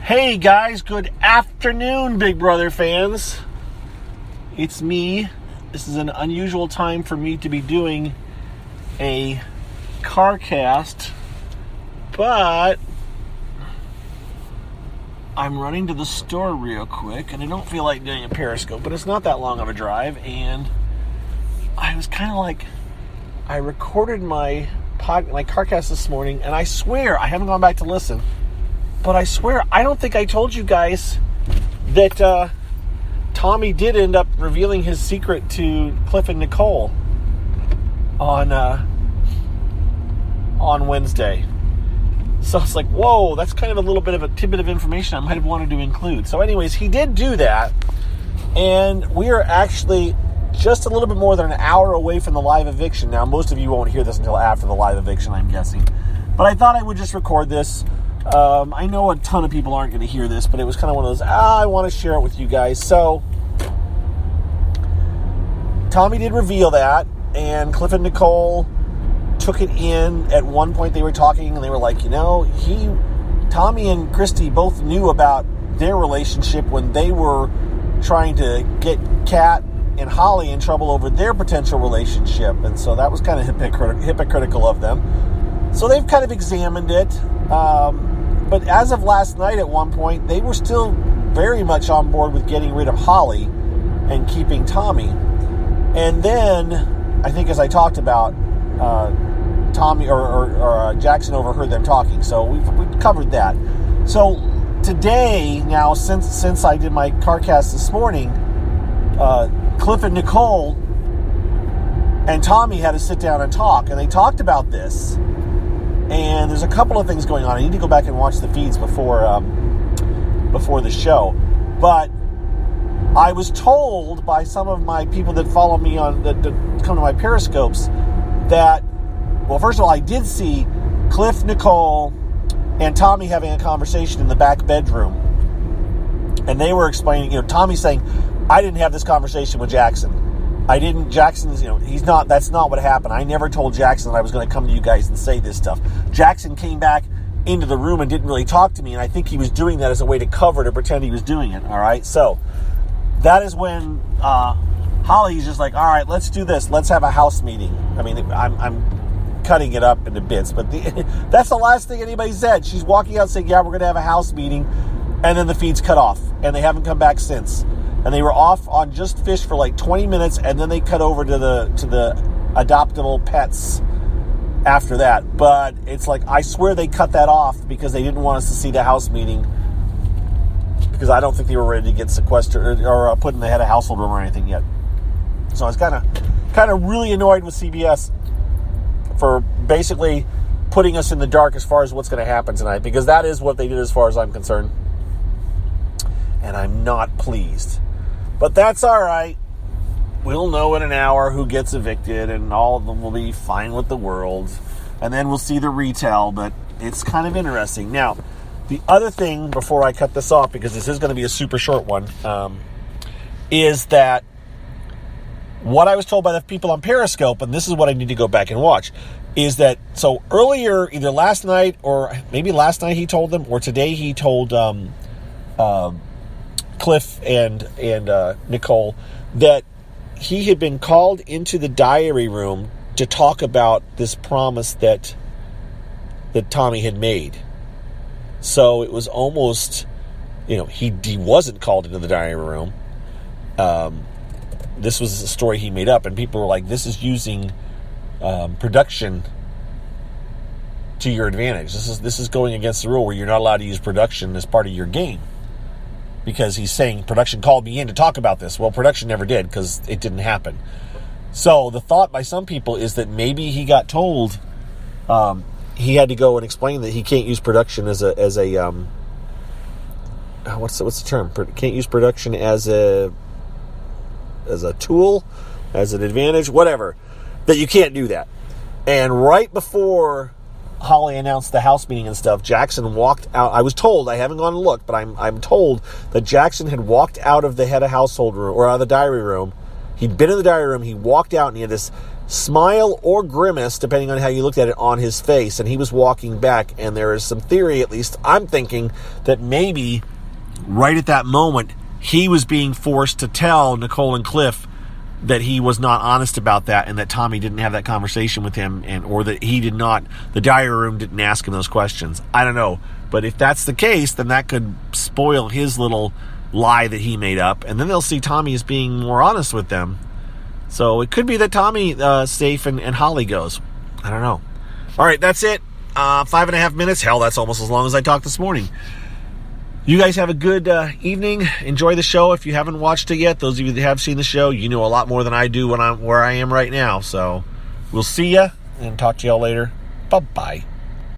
Hey guys, good afternoon, Big Brother fans. It's me. This is an unusual time for me to be doing a car cast, but I'm running to the store real quick, and I don't feel like doing a Periscope, but it's not that long of a drive, and I was kind of like, I recorded my car cast this morning, and I swear, I haven't gone back to listen, but I swear, I don't think I told you guys that Tommy did end up revealing his secret to Cliff and Nicole on Wednesday. So it's like, whoa, that's kind of a little bit of a tidbit of information I might have wanted to include. So anyways, he did do that, and we are actually just a little bit more than an hour away from the live eviction. Now, most of you won't hear this until after the live eviction, I'm guessing. But I thought I would just record this. I know a ton of people aren't going to hear this, but it was kind of one of those, I want to share it with you guys. So, Tommy did reveal that, and Cliff and Nicole took it in. At one point they were talking, and they were like, Tommy and Christy both knew about their relationship when they were trying to get Kat and Holly in trouble over their potential relationship, and so that was kind of hypocritical of them. So they've kind of examined it. But as of last night, at one point, they were still very much on board with getting rid of Holly and keeping Tommy. And then, I think as I talked about, Tommy or Jackson overheard them talking. So we covered that. So today, now, since I did my car cast this morning, Cliff and Nicole and Tommy had to sit down and talk. And they talked about this. And there's a couple of things going on. I need to go back and watch the feeds before the show. But I was told by some of my people that follow me that come to my Periscopes that, well, first of all, I did see Cliff, Nicole, and Tommy having a conversation in the back bedroom. And they were explaining, Tommy saying, I didn't have this conversation with Jackson. Jackson's, that's not what happened. I never told Jackson that I was going to come to you guys and say this stuff. Jackson came back into the room and didn't really talk to me, and I think he was doing that as a way to cover, to pretend he was doing it, all right? So, that is when Holly's just like, all right, let's do this. Let's have a house meeting. I mean, I'm cutting it up into bits, but that's the last thing anybody said. She's walking out saying, yeah, we're going to have a house meeting, and then the feed's cut off, and they haven't come back since. And they were off on Just Fish for like 20 minutes, and then they cut over to the adoptable pets after that. But it's like, I swear they cut that off because they didn't want us to see the house meeting, because I don't think they were ready to get sequestered or put in the head of household room or anything yet. So I was kind of really annoyed with CBS for basically putting us in the dark as far as what's going to happen tonight, because that is what they did as far as I'm concerned. And I'm not pleased. But that's all right. We'll know in an hour who gets evicted, and all of them will be fine with the world. And then we'll see the retell, but it's kind of interesting. Now, the other thing, before I cut this off, because this is going to be a super short one, is that what I was told by the people on Periscope, and this is what I need to go back and watch, is that, so earlier, either last night, or maybe last night he told them, or today he told Cliff and Nicole that he had been called into the diary room to talk about this promise that Tommy had made. So it was almost, he wasn't called into the diary room. This was a story he made up, and people were like, this is using production to your advantage. This is going against the rule where you're not allowed to use production as part of your game. Because he's saying, production called me in to talk about this. Well, production never did, because it didn't happen. So the thought by some people is that maybe he got told he had to go and explain that he can't use production as a what's the term? Can't use production as a tool, as an advantage, whatever. That you can't do that. And right before Holly announced the house meeting and stuff, Jackson walked out. I was told, I haven't gone to look, but I'm told that Jackson had walked out of the head of household room, or out of the diary room. He'd been in the diary room, he walked out, and he had this smile or grimace, depending on how you looked at it, on his face, and he was walking back, and there is some theory, at least I'm thinking, that maybe right at that moment he was being forced to tell Nicole and Cliff that he was not honest about that, and that Tommy didn't have that conversation with him, or that the diary room didn't ask him those questions. I don't know, but if that's the case, then that could spoil his little lie that he made up, and then they'll see Tommy as being more honest with them. So it could be that Tommy safe and Holly goes. I don't know. All right, that's it. 5.5 minutes. Hell, that's almost as long as I talked this morning. You guys have a good evening. Enjoy the show. If you haven't watched it yet, those of you that have seen the show, you know a lot more than I do where I am right now. So we'll see ya and talk to y'all later. Bye-bye.